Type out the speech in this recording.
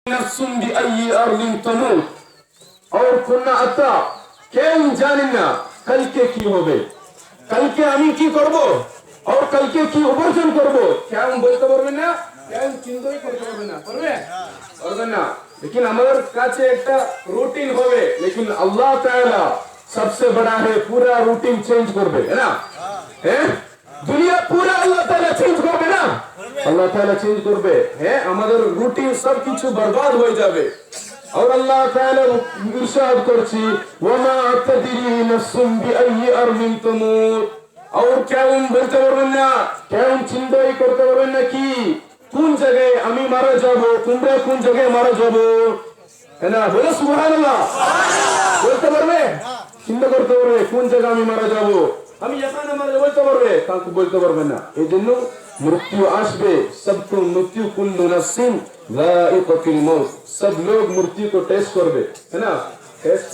नफ्सुन बिअय्यि अर्दिन तमूत और कुन्ना अता কেউ জানি না কালকে কি হবে, কালকে আমি কি করব আর কালকে কি উপার্জন করব কেউ বলতে পারবে না, কেউ চিন্তাই করতে পারবে না। পারবে না। लेकिन हमारे কাছে একটা রুটিন হবে, लेकिन अल्लाह ताला सबसे बड़ा है, पूरा रूटीन चेंज করবে, है ना? हैं दुनिया पूरा अल्लाह ताला चेंज করবে না, अल्लाह ताला चेंज করবে। हैं আমাদের রুটিন সব কিছু बर्बाद হয়ে যাবে। और अल्लाह ताला इरशाद करছি ওয়ামা তাদরি নাফসুন বিআইয়ি আরদিন তামুত। और কেউ বলতে পারবেন না, কেউ চিন্তাই করতে পারবেন না কি কোন জায়গায় আমি মারা যাব, তোমরা কোন জায়গায় মারা যাব, है ना? বলো সুবহানাল্লাহ। বলতে পারবে, চিন্তা করতে পারবে কোন জায়গায় আমি মারা যাব, আমি এখানে মারা বলতে পারবে, কাউকে বলতে পারবে না। এইজন্য মৃত্যু আসবে, सबको मृत्यु कुल्लु नफ्सिन जाइकातुल मौत, सब लोग मृत्यु को टेस्ट करবে, है ना? टेस्ट